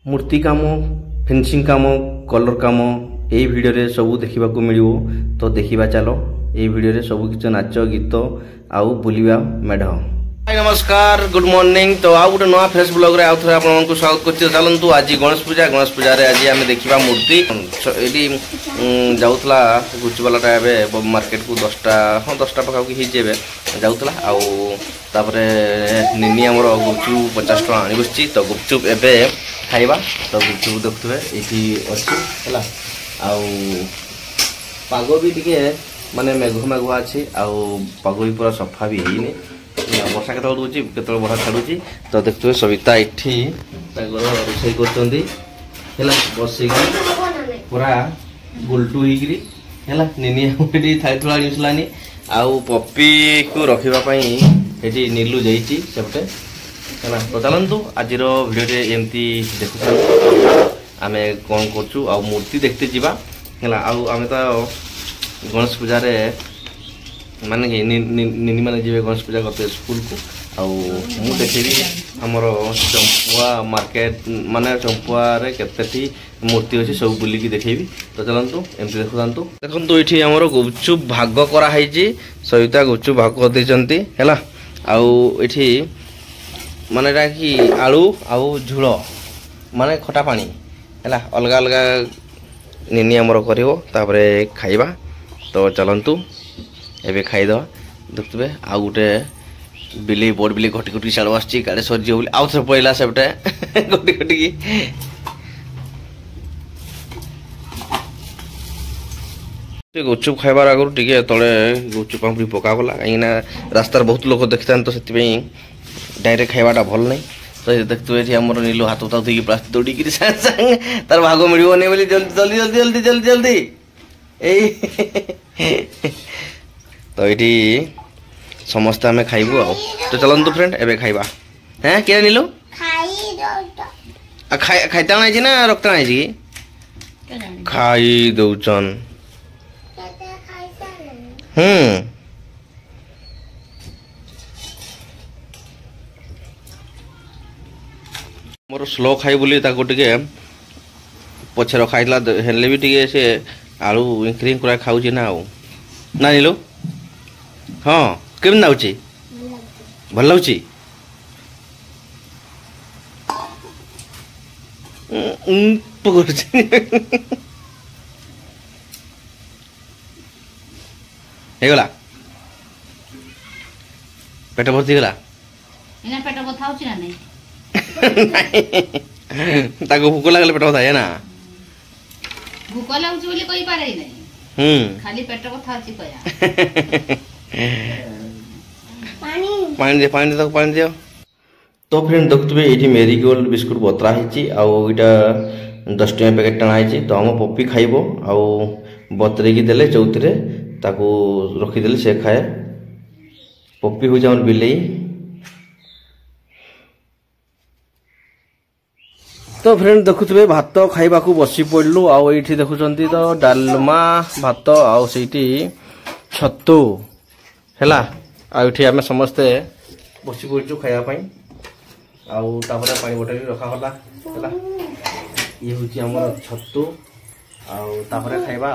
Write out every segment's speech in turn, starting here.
मूर्ति काम फिनिशिंग काम कलर काम यही भिडियो सब देखा मिलो। तो देखा चलो ये भिडियो सब किसी नाच गीत आउ बुलिया मेढ़। नमस्कार गुड मॉर्निंग। तो आउ गोटे नुआ फ्रेश ब्लॉग रे आउ थे आपको स्वागत करते। चलतु आज गणेश पूजा रे आज आम देखा मूर्ति ये जाऊला गुचुबालाटा ए मार्केट को 10टा हाँ 10टा पाखापाखि जाऊला आउे निनी आमर गुपचुप 50 टका आनी बस। तो गुपचुप एवं खाइबा। तो गुपचुप देखुए ये अच्छी पाग भी टे माने मेघुआ अच्छी पाग भी पूरा सफा भी है वर्षा के दूँ के बड़ा छाड़ू। तो देखते सविता ये रोषे कर बस पूरा गुलटू होगा निनी थाई थोड़ा आनी आउ पपी को रखापी ये नीलू जापटे है। तो चलतु आज भिडियो एमती देखुं आम कौन करचु आ मूर्ति देखते जावा है। आम तो गणेश पूजा माने निनी माने जी गणेश पूजा करते स्कूल को आउ देखेबी हमर चंपुआ मार्केट माने चंपुआ रे केतेटी मूर्ति अच्छी सब बुलिकी देखेबी। तो चलतु एमती देखु देखु ये आमर गुपचुप भाग कराई सविता गुपचुप भाग कर देचंती है। आउे माने कि आलू आउ झोल माने खटा पानी है अलग अलग निनी आमर कर खाइबा। तो चलतु एबे खाईद देखुए आउ गोटे बिली बड़ बिली घटी घटी साड़ू आसी काड़े सरी बोली आउ थे पड़ा सेपटे घटी घटी गुपचुप खाइबार आगु टे तले गुपचुप पापड़ी पकागला कहीं रास्तार बहुत लोग देखता तो से डायरेक्ट खाइबाटा भल नहीं। तो देखते ये आम नीलू हाथ उता धोई प्लास्टिक दौड़ी सागे तार भाग मिलने बोली जल्दी जल्दी जल्दी जल्दी जल्दी तो ये समस्ते आम खाइबू आ। तो चलतु फ्रेंड एबे खाइबा हैं क्या नीलू खाईता आई ना रखता आई खाई दौचन मोर स्लो खाई बोली टे पछे रखाइला हेल्ले भी टे से आलू इंक्रीम करा खाऊ ना आउ ना नीलू हाँ केम नाउची भल लाଗୁଛି हेगला पेट भर्ती गला इना पेट बथा होची ना नहीं ताको भूख लागले पेट बथा है ना भूख लागुची बोली कहि पारे नहीं खाली पेट बथा होची कया पानी दे पानी दियो। तो फ्रेंड देखुए ये मेरीगोल्ड बिस्कुट बतरा होटा 10 टका पैकेट टाणा है। तो आम पपी खाइब आउ बतरेकी देले चौथी ताकू रखीदे से खाए। पपी हूँ आम बिलई। तो फ्रेंड देखुए भात खाइबा को बसी पड़लु आउ ये देखुं तो डालमा भात आउ छतु है आठ आम समस्ते बसी पड़चु खायापाई आउे पानी बोतल रखाला है। ये हूँ आम छतु आउे खाइबा।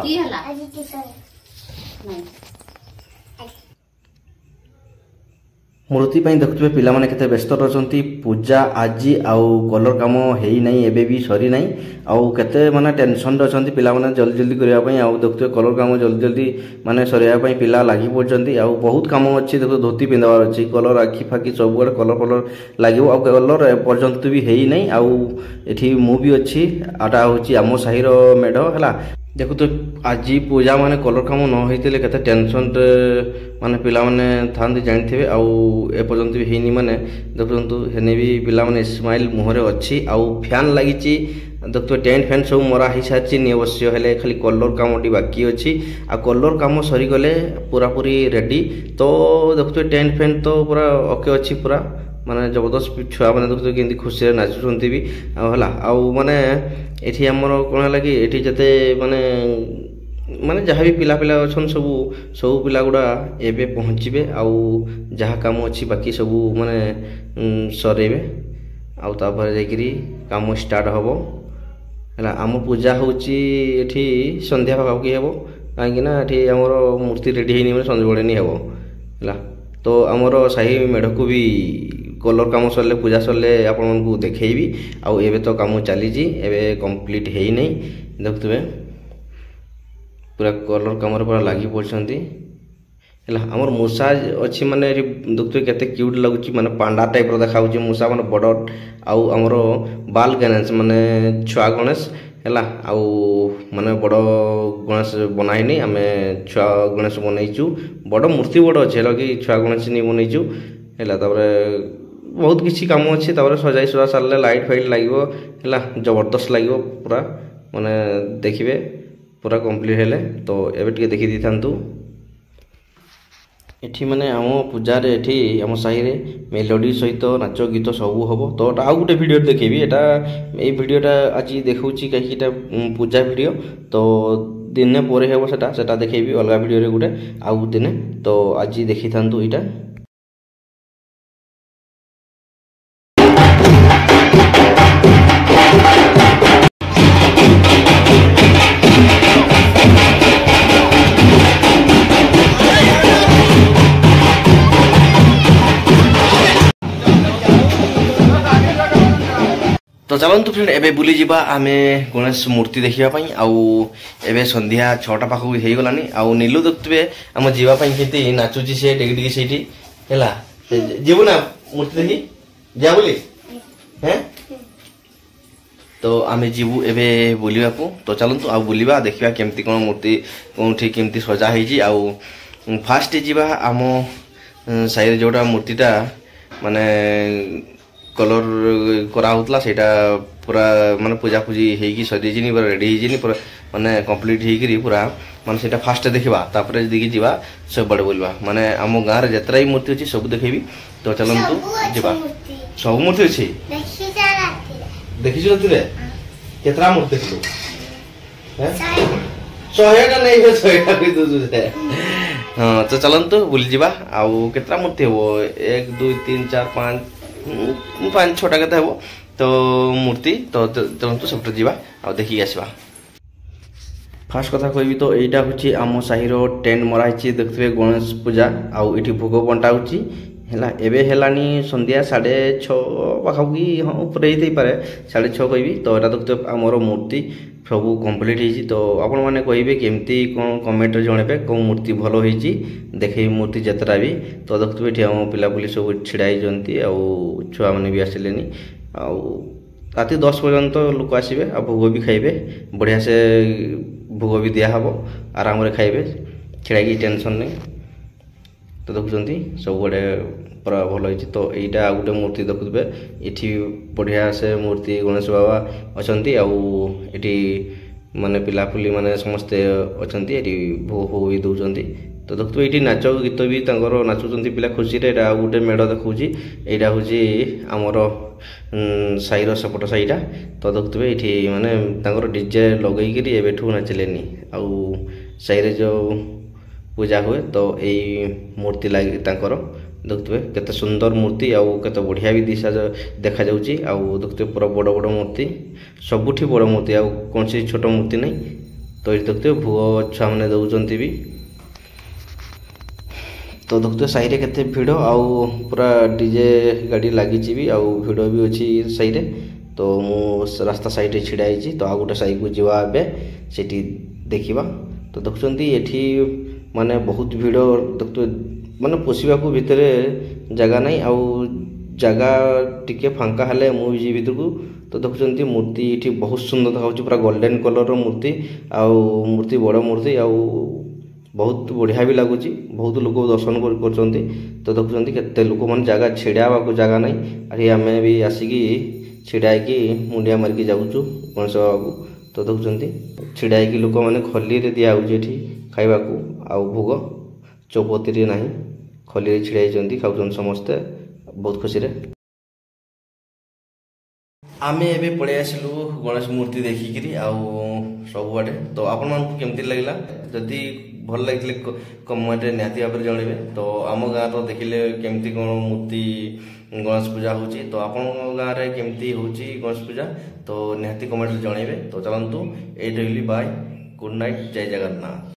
मूर्ति देखुए पिला माने केते व्यस्त रहछंती पूजा आज आउ कलर काम हेई नहीं एबे भी सरी नहीं आउ केते माने टेंशन रहछंती पिला माने जल्दी जल्दी करिया पई आउ देखुए कलर काम जल्दी जल्दी माने सरिया पई पिला लागी पड़छंती आउ बहुत काम अछि। देखो धोती पिंदावार अछि कलर आखी फाकी सब गुड कलर कलर लागिवो आउ कलर पर्यंत भी हेई नहीं आउ एठी मु भी अछि आटा होछि आमो साहिर मेढ हला। देखो तो आज पूजा माने कलर काम न होइतिले केते टेंशन माने पिला माने थांती जानिथिबे आउ ए पर्यंत भी हेनी माने देखंतु हेने भी पिला माने स्माइल मुहरे अछि आउ फैन लागिछि। देखो टेंट फैन सब मरा ही साची नि अवश्य हेले खाली कलर कामटी बाकी अछि आ कलर काम सरी गले पूरा पूरी रेडी। तो देखो टेंट फैन तो पूरा ओके अछि पूरा माने जबरदस्त छुआ मैंने देखते कि खुशी नाचुंट भी है आउ माने ये आमर कौन है कि ये जते माने माने जहाँ भी पिला पिला अच्छा सब पिला गुड़ा एबे पहुँचे आउ जहाँ काम अच्छी बाकी सब माने सरेबे आउ तापर जाकरी काम स्टार्ट हम है आम पूजा हूँ ये संध्या पाखापाखि हे कहीं आमर मूर्ति रेडी है संध्या बेले नहीं है तो आमर साही मेढ़ को भी कलर काम सरले पूजा सरले आपण को देखी आउ एबे तो काम चली कंप्लीट है नहीं देखुए पूरा कलर कम पूरा लगी पड़ती है आमर मूषा अच्छी माने देखुए केते क्यूट लगुच माने पांडा टाइप देखा मूषा माने बड़ आउ आमर बाल गणेश माने छुआ गणेश है आउ माने बड़ गणेश बनाईनी आम छुआ गणेश बनईचु बड़ मूर्ति बड़ अच्छे कि छुआ गणेश नहीं बनईचु है बहुत किसी काम अच्छे सजाई सुजा सारे लाइट फाइट लगे जबरदस्त लगे पूरा माने देखिए पूरा कंप्लीट हेले तो एबे टिके देखि दिथांतु एठी माने आम पूजार एठी आम साही रे मेलोडी सहित नाच गीत सब हम तो आउ गोटे वीडियो देखेबी एटा ए वीडियोटा आज देखौची कहीं पूजा वीडियो तो दिने पर हेबो सेटा देखेबी अलग वीडियो रे गोटे आउ दिने तो आज देखि थांतु एटा तो चलतु फ्रेंड एबे बुली जिबा आमे गणेश मूर्ति देखिया आउ एबे संध्या 6टा पाखु हो गलानी आउ नीलू देखुवे आम जीवा केती नाचुची से टेकी टेकी सेठी हैला जीवु ना मूर्ति देखी जा बोली हैं तो आमे जीवु एबे बुलिबा को तो चलतु आउ बुलिबा देखिया केमती कोन मूर्ति कोठी केमती सजा हेजी आउ फास्ट जीवा आम साइड जोटा मूर्तिटा माने कलर करा होतला सेटा पूरा माने पूजा पूजी हेकी सजेजिनी पूरा रेडी हेजिनी पूरा माने कंप्लीट हेकरी पूरा माने सेटा फास्ट देखिबा तापरे देखि जीवा सब बड़ बोलबा माने हम गां रे जतरा ही मूर्ति अछि सब देखिबी तो चलंतु जीवा सब मूर्ति अछि देखि जो तू रे केतरा मूर्ति देखलु हैं 100टा नहीं है 100टा भी दू दे हां तो चलंतु बुली जीवा आउ केतरा मूर्ति हो 1 2 3 4 5 5-6टा के तो मूर्ति तो चलतु सब जीवा आ देखी आसवा फास्ट कथा कहबी तो एटा होची आम साही रो टेंट मरा हिची देखथबे गणेश पूजा आउ इठी भोग बंटा होची हैला एबे हेलानी संध्या 6:30 पाखापाखि हाँ ऊपर ही पारे 6:30 कहबी तो एटा देखते आमर मूर्ति सब कंप्लीट होती तो आपण मैंने कहे केमती कौन कमेंट जनइबे कौन मूर्ति भल होती देखे मूर्ति जतरा भी तो देखते ये आम पिलापुली सब छिड़ाई छुआ मैंने भी आसिले राति 10 पर्यंत लोक आसबे आ भोग भी खाइबे बढ़िया से भोग भी दिहब आराम खाइबे छिड़ाई टेंशन नहीं तो देखुंत सब गुड़े पूरा भल होती तो यहाँ गोटे मूर्ति देखुए ये बढ़िया से मूर्ति गणेश बाबा अच्छा आठी माने पिलापुली माने समस्ते अच्छा भोग भोग भी दौरान तो देखुए ये नाच गीत भी नाचुंट पिला खुशी गोटे मेढ़ देखा यहाँ हूँ आमर साईर सेपट साईटा तो देखुए ये माने डीजे लगेकि एवं नाचिले आउ साई जो पूजा हुए तो यही मूर्ति लगे देखुए केते सुंदर मूर्ति आउ केते बढ़िया भी देखा जाउची आउ देखते पूरा बड़ बड़ मूर्ति सबुठी बड़ मूर्ति आउ कौन सी छोट मूर्ति नहीं तो ये देखते भोग छुआ मैंने दौरान भी तो देखते साई रे केते भिड़ आउ पूरा डीजे गाड़ी लगी भी आउ भिड़ भी अच्छी साई रे तो मु रास्ता साइड छिड़ा होती तो आ गोटे साई को जीवा सेठी देखा तो देखुं ये माने बहुत भिड़ देखते माने पशिया को भितर जगह नहीं आउ जगह टिके फांका हेले मुझे भीतर को तो देखुं मूर्ति ये बहुत सुंदर देखा पूरा गोल्डन कलर मूर्ति आउ मूर्ति बड़ मूर्ति आउ बहुत बढ़िया भी लगुच बहुत लोग दर्शन कर तो देखुं केते लोक मैंने जगह छिड़ा जगह नहीं अरे आम भी आसिकी छिड़ाई मुंडिया मारिकी जाऊँ गणेश बाबा को तो देखुं छिड़ाई लोक मैंने खली दिखाई खावा आउ भोग चौपती ना खली छिड़ाई खाऊन समस्ते बहुत खुशी रे आमे एबे पड़े आसलु गणेश मूर्ति देखिकी आउ सब आड़े तो आपण मानक केमती लगला जदि भल लगे कमेंट निहाती भाव में जनइबे तो आम गाँव देखिले केमती कौन मूर्ति गणेश पूजा होची। तो आपण गाँव रे केमती होची गणेश पूजा तो निहाती कमेंट जनइबे। तो चलतु ये बाय गुड नाइट, जय जगन्नाथ।